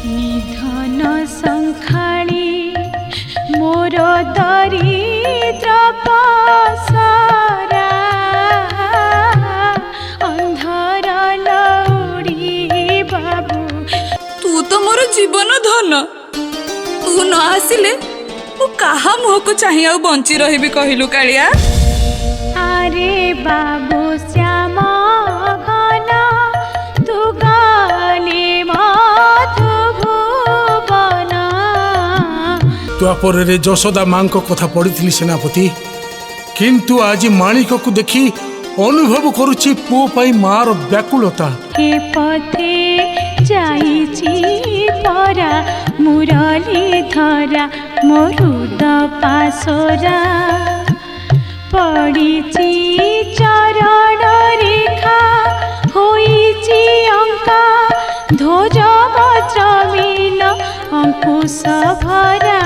निधन संखाणी मोर दरिद्र पसरा अंधार लौड़ी बाबू। तू तो मोर जीवन धन, तू न आसिले मु कहा मुह को चाहिए आ बंची रही कहलु कालिया। अरे बाबू श्याम घन तू गले मधुभुवन। द्वापर रे यशोदा मां को कथा पढ़ी सेनापति, किंतु आज माणिक को देखी अनुभव करुछि पुओ पाई मार व्याकुलता। हे पथे जाइछि परा मुरली धरा मरुद पासरा पड़िछि चरण रेखा होइछि अंका ध्वज वज्र मीन अंकुश भरा।